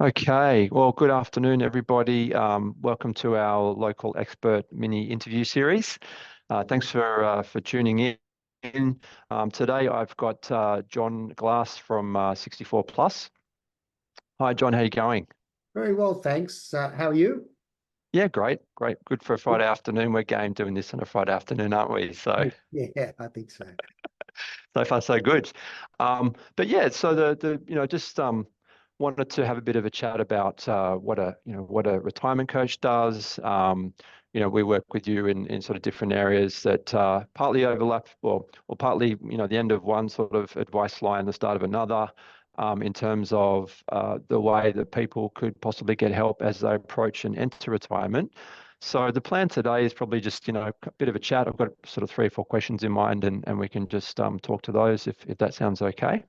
Okay, well, good afternoon, everybody. Welcome to our local expert mini interview series. Thanks for tuning in. Today, I've got Jon Glass from 64 Plus. Hi, John. How are you going? Very well, thanks. How are you? Yeah, great, great. Good for a Friday afternoon. We're game doing this on a Friday afternoon, aren't we? So, Yeah, I think so. so far so good. But yeah, so just wanted to have a bit of a chat about what a retirement coach does. We work with you in sort of different areas that partly overlap, or partly the end of one sort of advice line, the start of another. In terms of the way that people could possibly get help as they approach and enter retirement. So the plan today is probably just, a bit of a chat. I've got sort of 3 or 4 questions in mind, and we can just talk to those if that sounds okay.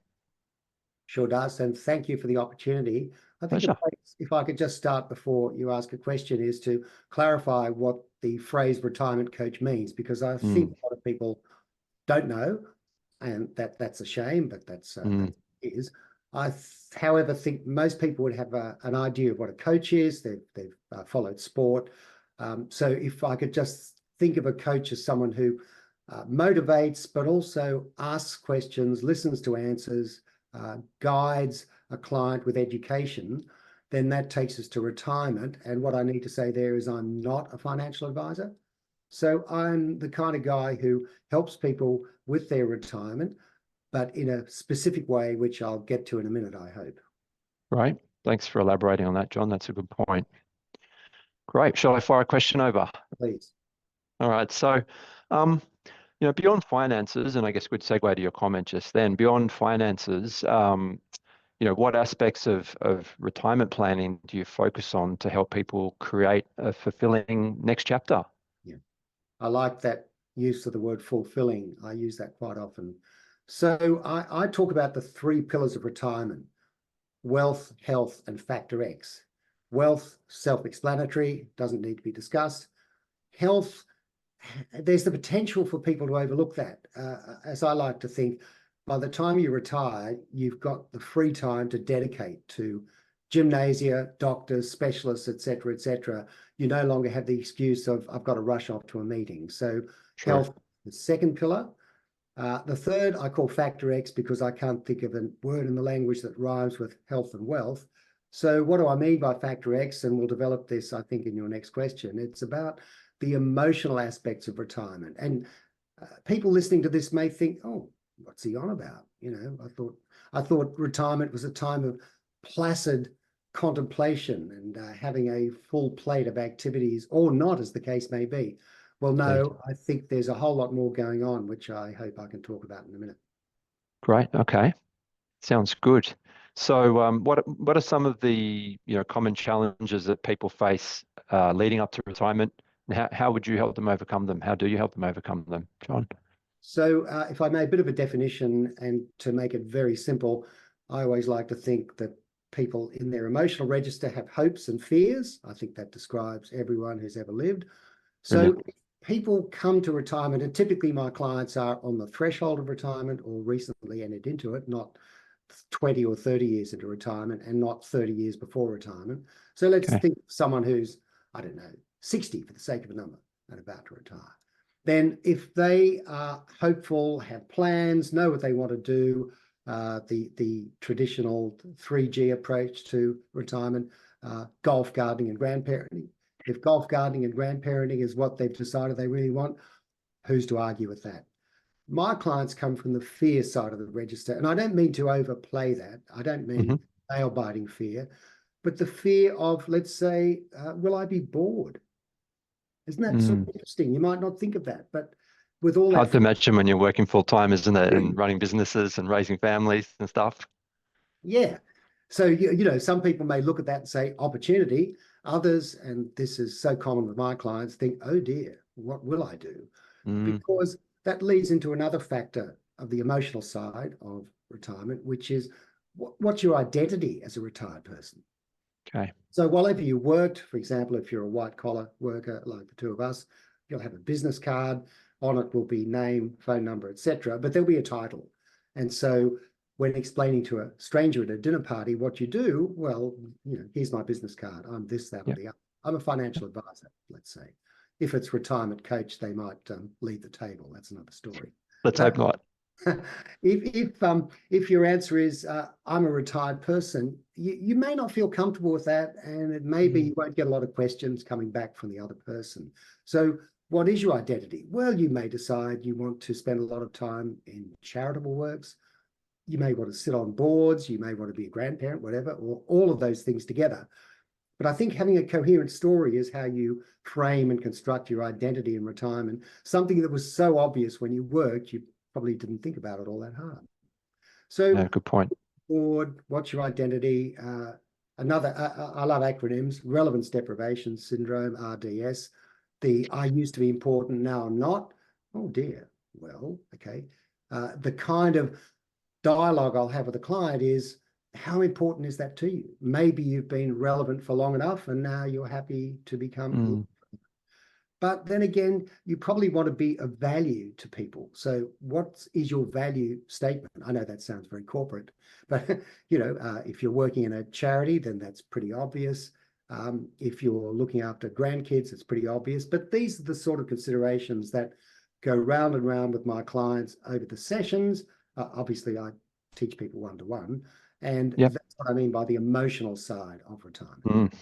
Sure does. And thank you for the opportunity. I think Pleasure. if I could just start before you ask a question, is to clarify what the phrase retirement coach means, because I think Mm, a lot of people don't know, and that's a shame, but that mm, is. However, think most people would have an idea of what a coach is. They've followed sport. So if I could just think of a coach as someone who motivates, but also asks questions, listens to answers, guides a client with education, then that takes us to retirement. And what I need to say there is I'm not a financial advisor. So I'm the kind of guy who helps people with their retirement, but in a specific way, which I'll get to in a minute, I hope. right. Thanks for elaborating on that, John. That's a good point. Great. Shall I fire a question over? Please. All right. So, um, beyond finances, and I guess good segue to your comment just then, beyond finances, what aspects of retirement planning do you focus on to help people create a fulfilling next chapter? Yeah. I like that use of the word fulfilling. I use that quite often. So I talk about the 3 pillars of retirement: wealth, health, and factor X. Wealth, self-explanatory, doesn't need to be discussed. Health, there's the potential for people to overlook that. As I like to think, by the time you retire, you've got the free time to dedicate to gymnasia, doctors, specialists, etc., etc. You no longer have the excuse of, I've got to rush off to a meeting. So True. health, the second pillar. The third I call factor X, because I can't think of a word in the language that rhymes with health and wealth. So what do I mean by factor X? And we'll develop this, I think, in your next question. It's about the emotional aspects of retirement. And people listening to this may think, oh, what's he on about? I thought retirement was a time of placid contemplation and having a full plate of activities, or not, as the case may be. Well, Indeed. no, I think there's a whole lot more going on, which I hope I can talk about in a minute. Great. Okay. Sounds good. So, what are some of the common challenges that people face leading up to retirement? And how would you help them overcome them? How do you help them overcome them, John? So if I may, a bit of a definition, and to make it very simple, I always like to think that people in their emotional register have hopes and fears. I think that describes everyone who's ever lived. So Brilliant. people come to retirement, and typically my clients are on the threshold of retirement or recently entered into it, not 20 or 30 years into retirement, and not 30 years before retirement. So let's Okay. think of someone who's, I don't know, 60 for the sake of a number, and about to retire. Then if they are hopeful, have plans, know what they want to do, the traditional 3G approach to retirement, golf, gardening, and grandparenting. If golf, gardening, and grandparenting is what they've decided they really want, who's to argue with that? My clients come from the fear side of the register, and I don't mean to overplay that. I don't Hmm. mean nail-biting fear, but the fear of, let's say, will I be bored? Isn't that sort Mm. of interesting? You might not think of that, but with all Hard that, to imagine when you're working full time, isn't it? And running businesses and raising families and stuff. yeah. So, some people may look at that and say opportunity. Others, and this is so common with my clients, think, oh dear, what will I do? Mm. Because that leads into another factor of the emotional side of retirement, which is what's your identity as a retired person? Okay. So whatever you worked, for example, if you're a white collar worker like the two of us, you'll have a business card. On it will be name, phone number, etc. But there'll be a title. And so when explaining to a stranger at a dinner party what you do, well, here's my business card. I'm this, that, or the other. I'm a financial advisor, let's say. If it's retirement coach, they might leave the table. That's another story. Let's hope not. If your answer is I'm a retired person, you may not feel comfortable with that, and it may be you won't get a lot of questions coming back from the other person. So what is your identity? Well, you may decide you want to spend a lot of time in charitable works. You may want to sit on boards. You may want to be a grandparent, whatever, or all of those things together. But I think having a coherent story is how you frame and construct your identity in retirement. Something that was so obvious when you worked, you probably didn't think about it all that hard. So, yeah, good point. Board, what's your identity? I love acronyms: relevance deprivation syndrome, RDS. The I used to be important, now I'm not. Oh dear. Well, okay. The kind of dialogue I'll have with a client is, how important is that to you? Maybe you've been relevant for long enough and now you're happy to become. But then again, you probably want to be of value to people. So what is your value statement? I know that sounds very corporate, but if you're working in a charity, then that's pretty obvious. If you're looking after grandkids, it's pretty obvious. But these are the sort of considerations that go round and round with my clients over the sessions. Obviously, I teach people one-to-one. And that's what I mean by the emotional side of retirement.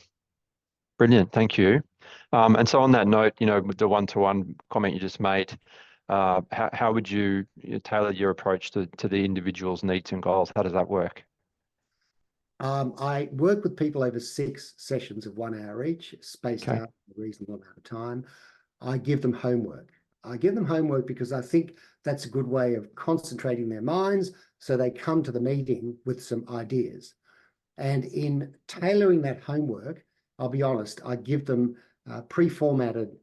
Brilliant, thank you. And so on that note, with the one-to-one comment you just made, how would you tailor your approach to the individual's needs and goals? How does that work? I work with people over 6 sessions of 1 hour each, spaced out a reasonable amount of time. I give them homework. I give them homework because I think that's a good way of concentrating their minds so they come to the meeting with some ideas. And in tailoring that homework, I'll be honest, I give them pre-formatted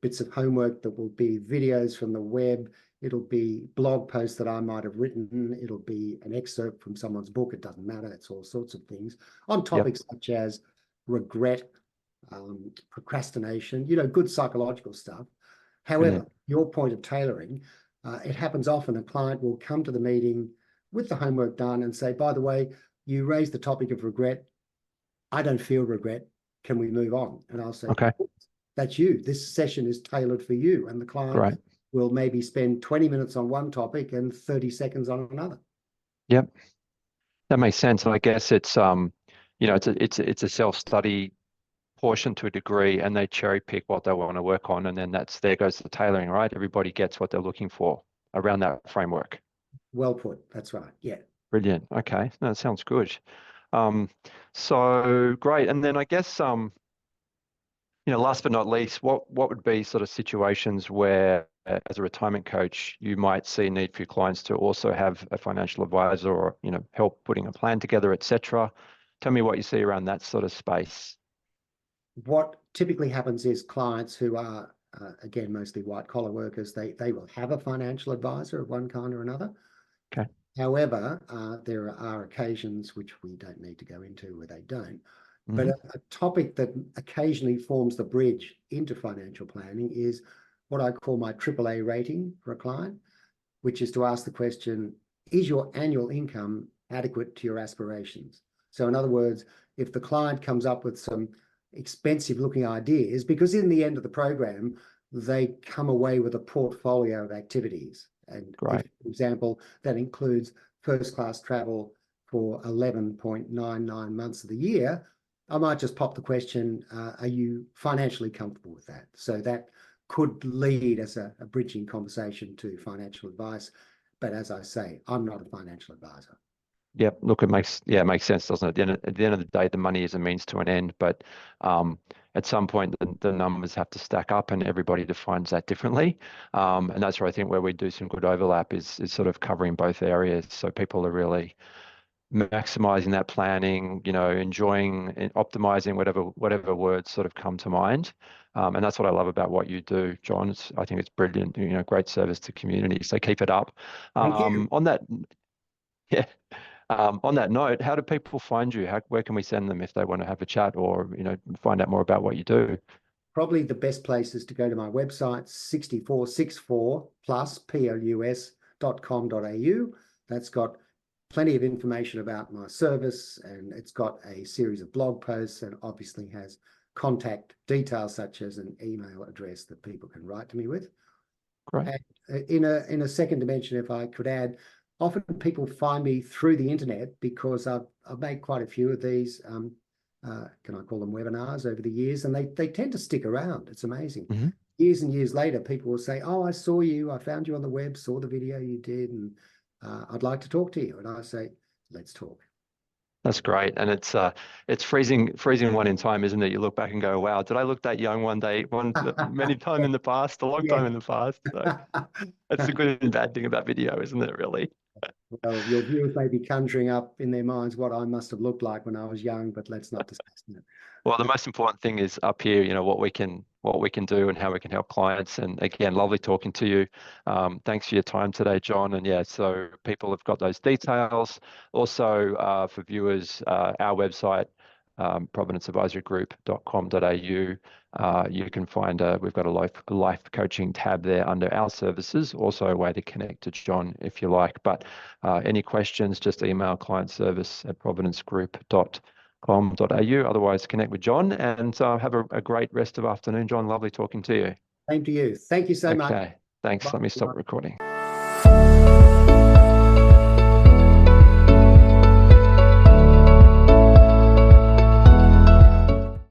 bits of homework that will be videos from the web. It'll be blog posts that I might have written. It'll be an excerpt from someone's book. It doesn't matter. It's all sorts of things on topics such as regret, procrastination, good psychological stuff. However, your point of tailoring, it happens often a client will come to the meeting with the homework done and say, by the way, you raised the topic of regret. I don't feel regret. Can we move on? And I'll say, okay, that's you. This session is tailored for you. And the client will maybe spend 20 minutes on one topic and 30 seconds on another. Yep. That makes sense. And I guess it's it's a self-study portion to a degree, and they cherry pick what they want to work on, and then there goes the tailoring, right? Everybody gets what they're looking for around that framework. Well put. That's right. Yeah. Brilliant. Okay. No, that sounds good. So great. And then I guess last but not least, what would be sort of situations where, as a retirement coach, you might see a need for your clients to also have a financial advisor or help putting a plan together, etc. Tell me what you see around that sort of space. What typically happens is clients who are again mostly white collar workers, they will have a financial advisor of one kind or another. Okay. However, there are occasions which we don't need to go into where they don't. But a topic that occasionally forms the bridge into financial planning is what I call my AAA rating for a client, which is to ask the question, is your annual income adequate to your aspirations? So in other words, if the client comes up with some expensive looking ideas, because in the end of the program, they come away with a portfolio of activities. And if, for example, that includes first class travel for 11.99 months of the year, I might just pop the question, are you financially comfortable with that? So that could lead as a bridging conversation to financial advice. But as I say, I'm not a financial advisor. Yep. Look, it makes sense, doesn't it? At the end of the day, the money is a means to an end, but at some point the numbers have to stack up, and everybody defines that differently. And that's where I think where we do some good overlap is sort of covering both areas, so people are really maximizing that planning, enjoying and optimizing whatever words sort of come to mind. And that's what I love about what you do, Jon. I think it's brilliant. Great service to community. So keep it up. Thank you. On that, yeah. On that note, how do people find you? Where can we send them if they want to have a chat or find out more about what you do? Probably the best place is to go to my website, 6464plus plus.com.au. That's got plenty of information about my service, and it's got a series of blog posts, and obviously has contact details such as an email address that people can write to me with. Great. And in a second dimension, if I could add, often people find me through the internet because I've made quite a few of these, can I call them webinars, over the years, and they tend to stick around. It's amazing. Mm-hmm. Years and years later, people will say, oh, I saw you, I found you on the web, saw the video you did, and I'd like to talk to you. And I say, let's talk. That's great. And it's freezing one in time, isn't it? You look back and go, wow, did I look that young many time in the past, a long Yeah. time in the past? So that's the good and bad thing about video, isn't it, really? Well, your viewers may be conjuring up in their minds what I must have looked like when I was young, but let's not discuss that. Well, the most important thing is up here, what we can do and how we can help clients. And again, lovely talking to you. Thanks for your time today, Jon. And yeah, so people have got those details. Also, for viewers, our website, providenceadvisorygroup.com.au. You can find we've got a life coaching tab there under our services. Also a way to connect to Jon if you like. But any questions, just email clientservice@providencegroup.com.au. Otherwise, connect with Jon, and have a great rest of afternoon, Jon. Lovely talking to you. Same to you. Thank you so much. Okay, thanks. Bye. Let me stop recording.